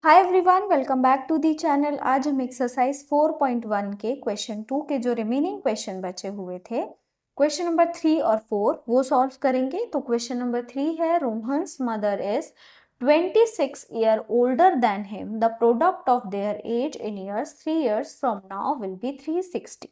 Hi everyone, welcome back to the channel. आज हम exercise 4.1 के क्वेश्चन 2 के जो रिमेनिंग क्वेश्चन बचे हुए थे, क्वेश्चन नंबर 3 और 4 वो सॉल्व करेंगे। तो क्वेश्चन नंबर 3 है, Rohan's mother is 26 year older than him, the product of their age in years 3 years from now will be 360।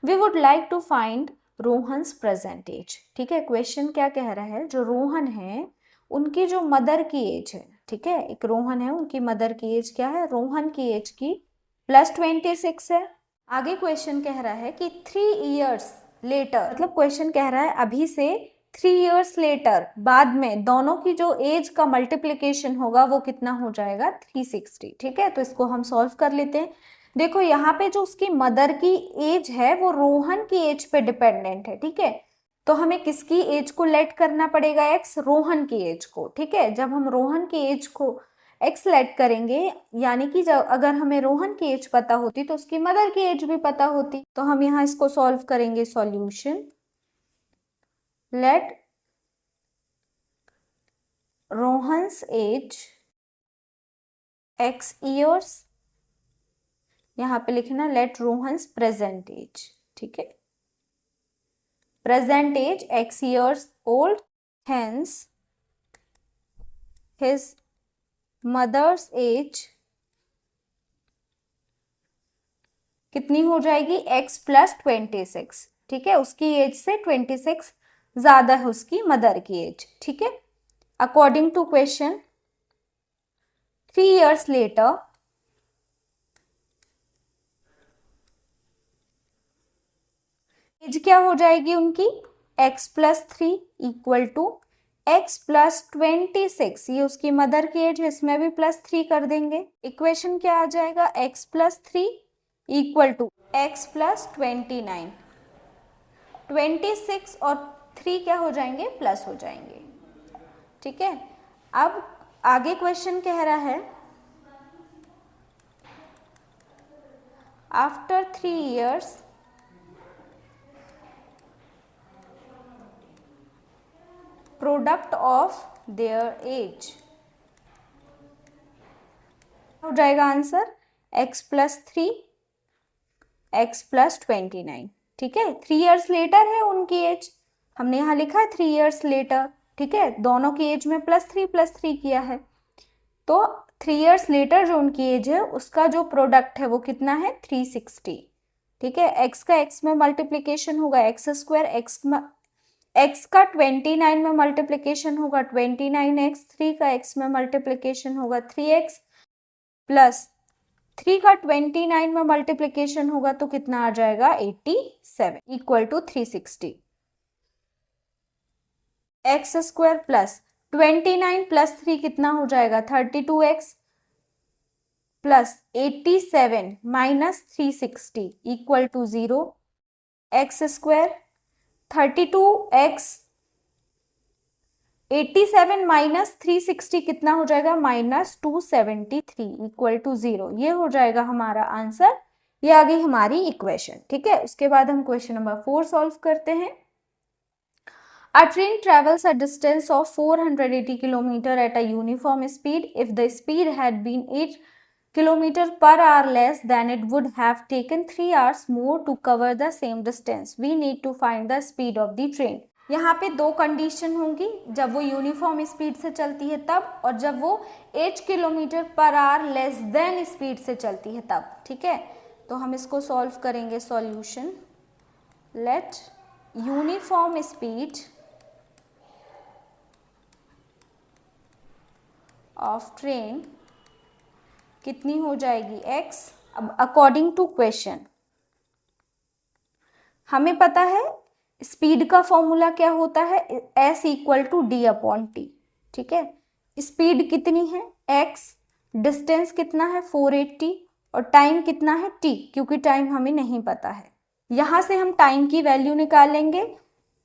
We would like to find Rohan's present age. ठीक है, क्वेश्चन क्या कह रहा है, जो रोहन है उनकी जो मदर की एज है, ठीक है, एक रोहन है, उनकी मदर की एज क्या है, रोहन की एज की +26 है। आगे क्वेश्चन कह रहा है कि 3 years लेटर, मतलब क्वेश्चन कह रहा है अभी से 3 years लेटर, बाद में दोनों की जो एज का मल्टीप्लीकेशन होगा वो कितना हो जाएगा, 360। ठीक है, तो इसको हम सॉल्व कर लेते हैं। देखो यहाँ पे जो उसकी मदर की एज है वो रोहन की एज पे डिपेंडेंट है। ठीक है, तो हमें किसकी एज को लेट करना पड़ेगा, एक्स, रोहन की एज को। ठीक है, जब हम रोहन की एज को एक्स लेट करेंगे, यानी कि जब अगर हमें रोहन की एज पता होती तो उसकी मदर की एज भी पता होती। तो हम यहाँ इसको सॉल्व करेंगे। Solution, let Rohan's age x years, यहाँ पे लिखना लेट रोहन्स प्रेजेंट एज। ठीक है, present age x years old, hence his mother's age कितनी हो जाएगी, x +26। ठीक है, उसकी एज से 26 ज्यादा है उसकी मदर की एज। ठीक है, according to question 3 years later age क्या हो जाएगी उनकी, x +3 इक्वल टू x +26। ये उसकी मदर की एज है, इसमें भी +3 कर देंगे। इक्वेशन क्या आ जाएगा, x +3 इक्वल टू x +29। 26 और 3 क्या हो जाएंगे, प्लस हो जाएंगे। ठीक है, अब आगे क्वेश्चन कह रहा है, after 3 years product of their age हो जाएगा आंसर x +3 x +29। ठीक है, 3 years लेटर है उनकी एज, हमने यहाँ लिखा है 3 years लेटर। ठीक है, दोनों की एज में +3 किया है, तो 3 years लेटर जो उनकी एज है उसका जो प्रोडक्ट है वो कितना है, 360। ठीक है, x का x में मल्टीप्लीकेशन होगा x², x का 29 में मल्टीप्लीकेशन होगा 29x, 3 का x में मल्टीप्लीकेशन होगा 3x, प्लस 3 का 29 में मल्टीप्लीकेशन होगा तो कितना आ जाएगा, 87 इक्वल टू 360। x² प्लस 29 + 3 कितना हो जाएगा, 32x, plus 87 minus 360 equal to 0। x², 32x, 87 minus 360 कितना हो जाएगा, -273 इक्वल टू 0। ये हो जाएगा हमारा आंसर, ये आ गई हमारी इक्वेशन। ठीक है, उसके बाद हम क्वेश्चन नंबर 4 सॉल्व करते हैं। A train travels a distance of 480 km at a uniform speed. If the speed had been 8 km/h less, then it would have taken 3 hours more to cover the same distance. We need to find the speed of the train. यहाँ पे दो condition होंगी, जब वो uniform speed से चलती है तब, और जब वो 8 km/h लेस देन स्पीड से चलती है तब। ठीक है, तो हम इसको सॉल्व करेंगे। Solution, let uniform speed of train कितनी हो जाएगी, x। अब अकॉर्डिंग टू क्वेश्चन हमें पता है स्पीड का फॉर्मूला क्या होता है, s = d/t। ठीक है, स्पीड कितनी है x, डिस्टेंस कितना है 480, और टाइम कितना है t, क्योंकि टाइम हमें नहीं पता है। यहां से हम टाइम की वैल्यू निकालेंगे,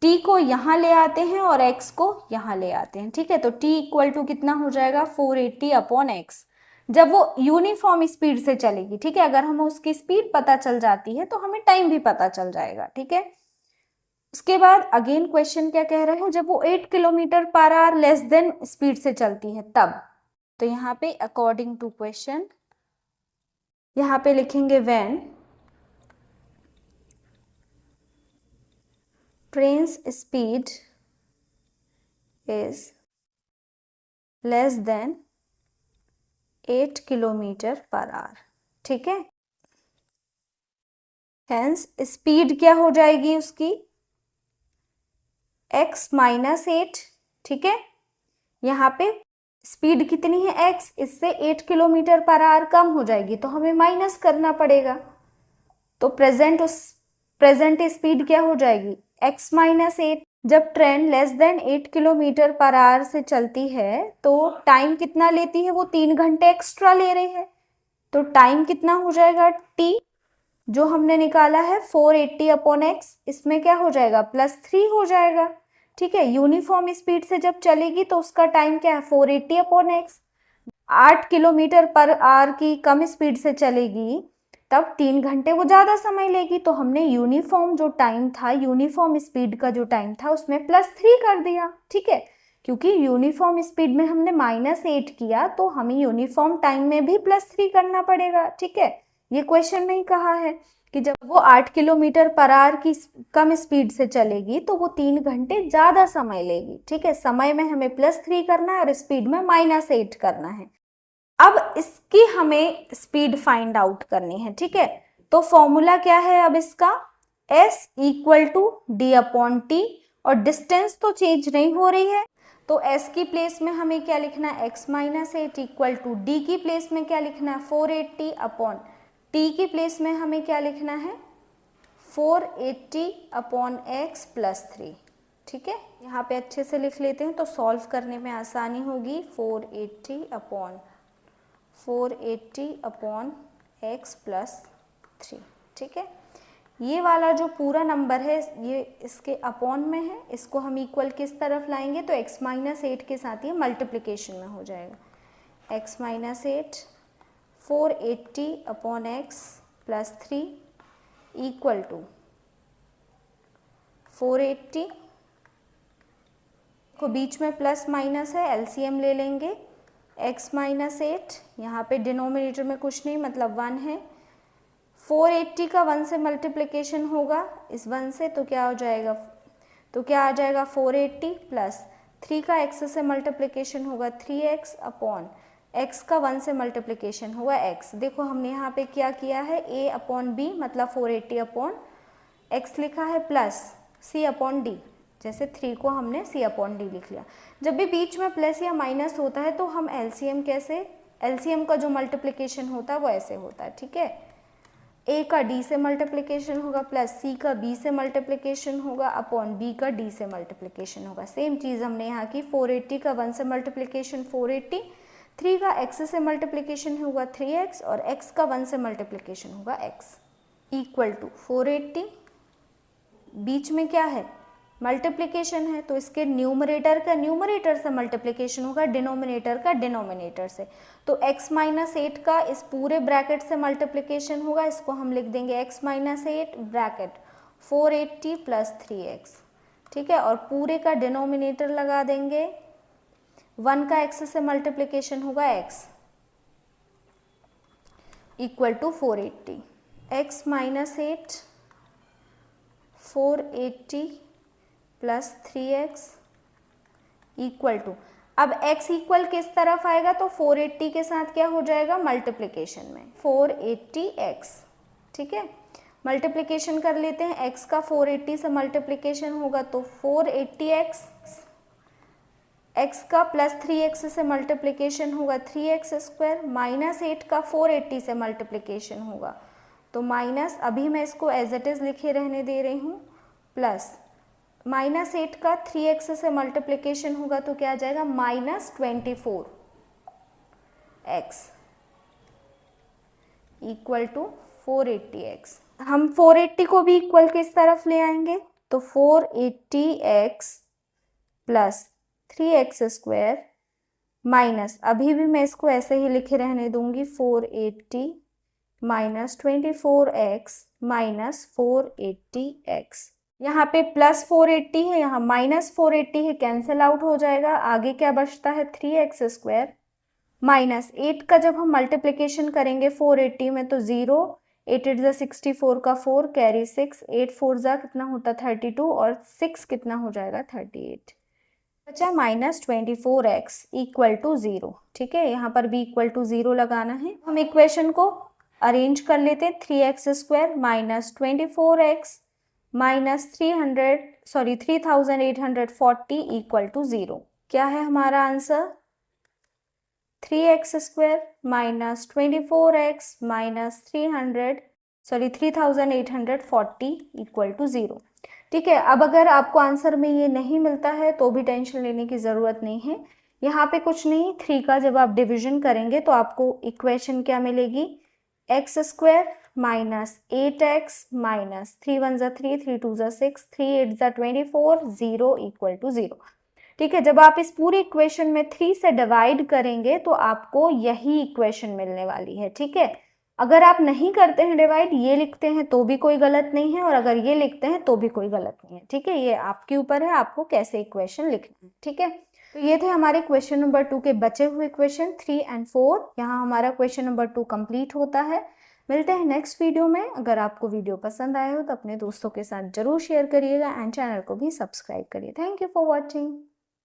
t को यहां ले आते हैं और x को यहां ले आते हैं। ठीक है, तो t = कितना हो जाएगा, 480/x, जब वो यूनिफॉर्म स्पीड से चलेगी। ठीक है, अगर हमें उसकी स्पीड पता चल जाती है तो हमें टाइम भी पता चल जाएगा। ठीक है, उसके बाद अगेन क्वेश्चन क्या कह रहे हैं, जब वो 8 km/h लेस देन स्पीड से चलती है तब। तो यहाँ पे अकॉर्डिंग टू क्वेश्चन यहाँ पे लिखेंगे when trains speed is less than 8 kilometre per hour. ठीक है, हेंस स्पीड क्या हो जाएगी उसकी x माइनस 8। ठीक है, यहाँ पे स्पीड कितनी है x, इससे 8 किलोमीटर पर आवर कम हो जाएगी तो हमें माइनस करना पड़ेगा। तो प्रेजेंट स्पीड क्या हो जाएगी x माइनस 8। जब train less than 8 kilometre per hour से चलती है तो टाइम कितना लेती है, वो 3 घंटे एक्स्ट्रा ले रही है। तो टाइम कितना हो जाएगा t, जो हमने निकाला है 480 अपॉन एक्स, इसमें क्या हो जाएगा +3 हो जाएगा। ठीक है, यूनिफॉर्म स्पीड से जब चलेगी तो उसका टाइम क्या है 480 upon x. 8 kilometre per hour की कम स्पीड से चलेगी तब 3 घंटे वो ज़्यादा समय लेगी। तो हमने यूनिफॉर्म जो टाइम था, यूनिफॉर्म स्पीड का जो टाइम था उसमें +3 कर दिया। ठीक है, क्योंकि यूनिफॉर्म स्पीड में हमने -8 किया तो हमें यूनिफॉर्म टाइम में भी +3 करना पड़ेगा। ठीक है, ये क्वेश्चन में ही कहा है कि जब वो 8 किलोमीटर पर आवर की कम स्पीड से चलेगी तो वो 3 घंटे ज़्यादा समय लेगी। ठीक है, समय में हमें +3 करना है और स्पीड में -8 करना है। अब इसकी हमें स्पीड फाइंड आउट करनी है। ठीक है, तो फॉर्मूला क्या है अब इसका, s equal to D upon T, और डिस्टेंस तो चेंज नहीं हो रही है तो s की प्लेस में हमें क्या लिखना है x minus 8 equal to D की प्लेस में क्या लिखना है 480 अपॉन t की प्लेस में हमें क्या लिखना है 480 अपॉन x प्लस 3। ठीक है, यहाँ पे अच्छे से लिख लेते हैं तो सॉल्व करने में आसानी होगी। 480 अपॉन x प्लस 3। ठीक है, ये वाला जो पूरा नंबर है ये इसके अपॉन में है, इसको हम इक्वल किस तरफ लाएंगे तो x माइनस 8 के साथ ये मल्टीप्लिकेशन में हो जाएगा। x minus 8 480 upon x plus 3 equal to 480 को बीच में प्लस माइनस है, एलसीएम ले लेंगे। x माइनस 8 यहाँ पे डिनोमिनेटर में कुछ नहीं मतलब 1 है। 480 का 1 से मल्टीप्लिकेशन होगा इस 1 से तो क्या हो जाएगा, तो क्या आ जाएगा 480 प्लस 3 का x से मल्टीप्लिकेशन होगा 3x अपॉन x का 1 से मल्टीप्लिकेशन हुआ x। देखो हमने यहाँ पे क्या किया है a अपॉन b मतलब 480 अपॉन x लिखा है प्लस c अपॉन d, जैसे 3 को हमने c अपॉन डी लिख लिया। जब भी बीच में प्लस या माइनस होता है तो हम एलसीएम कैसे, एलसीएम का जो मल्टीप्लिकेशन होता है वो ऐसे होता है। ठीक है, a का d से मल्टीप्लिकेशन होगा प्लस c का b से मल्टीप्लिकेशन होगा अपॉन b का d से मल्टीप्लिकेशन होगा। सेम चीज़ हमने यहाँ की 480 का 1 से मल्टीप्लिकेशन 480, 3 का x से मल्टीप्लिकेशन होगा 3x और x का 1 से मल्टीप्लिकेशन होगा x इक्वल टू 480। बीच में क्या है मल्टीप्लिकेशन है तो इसके न्यूमरेटर का न्यूमरेटर से मल्टीप्लिकेशन होगा, डिनोमिनेटर का डिनोमिनेटर से। तो x माइनस 8 का इस पूरे ब्रैकेट से मल्टीप्लिकेशन होगा, इसको हम लिख देंगे x minus 8 bracket 480 plus 3x। ठीक है, और पूरे का डिनोमिनेटर लगा देंगे, 1 का x से मल्टीप्लिकेशन होगा x equal to 480। x minus 8 480 plus 3x equal to, अब x इक्वल किस तरफ आएगा तो 480 के साथ क्या हो जाएगा मल्टीप्लिकेशन में 480x। ठीक है, मल्टीप्लिकेशन कर लेते हैं, x का 480 से मल्टीप्लिकेशन होगा तो 480x, x का प्लस 3x से मल्टीप्लिकेशन होगा 3x स्क्वायर, माइनस 8 का 480 से मल्टीप्लिकेशन होगा तो माइनस, अभी मैं इसको एज इट इज लिखे रहने दे रही हूँ, प्लस माइनस 8 का 3x से मल्टीप्लिकेशन होगा तो क्या आ जाएगा -24x इक्वल टू 480x। हम 480 को भी इक्वल किस तरफ ले आएंगे तो 480x plus 3x square minus, अभी भी मैं इसको ऐसे ही लिखे रहने दूंगी 480 माइनस 24x माइनस 480x। यहाँ पे प्लस 480 है, यहाँ -480 है, कैंसिल आउट हो जाएगा। आगे क्या बचता है 3x स्क्वायर माइनस 8 का जब हम मल्टीप्लिकेशन करेंगे 480 में तो 0, 8 8 ज़ा 64 का 4 कैरी 6, 8 4 ज़ा कितना होता 32 और 6 कितना हो जाएगा 38। बचा -24x इक्वल टू 0। ठीक है, यहाँ पर भी इक्वल टू 0 लगाना है। हम इक्वेशन को अरेंज कर लेते हैं। 3x² minus 24x minus 3840 equal to 0। क्या है हमारा answer? 3x² minus 24x minus 3840 equal to 0। ठीक है, अब अगर आपको आंसर में ये नहीं मिलता है तो भी टेंशन लेने की ज़रूरत नहीं है। यहाँ पे कुछ नहीं, 3 का जब आप डिवीजन करेंगे तो आपको इक्वेशन क्या मिलेगी? x² माइनस 8x माइनस 3 1 ज़ा 3, 3 2 ज़ा 6, 3 8 ज़ा 24, 0 इक्वल टू 0। ठीक है, जब आप इस पूरी इक्वेशन में 3 से डिवाइड करेंगे तो आपको यही इक्वेशन मिलने वाली है। ठीक है, अगर आप नहीं करते हैं डिवाइड, ये लिखते हैं तो भी कोई गलत नहीं है, और अगर ये लिखते हैं तो भी कोई गलत नहीं है। ठीक है, ये आपके ऊपर है आपको कैसे इक्वेशन लिखना है। ठीक है, तो ये थे हमारे क्वेश्चन नंबर 2 के बचे हुए क्वेश्चन 3 एंड 4। यहाँ हमारा क्वेश्चन नंबर 2 कंप्लीट होता है। मिलते हैं नेक्स्ट वीडियो में। अगर आपको वीडियो पसंद आए हो तो अपने दोस्तों के साथ जरूर शेयर करिएगा एंड चैनल को भी सब्सक्राइब करिए। Thank you for watching.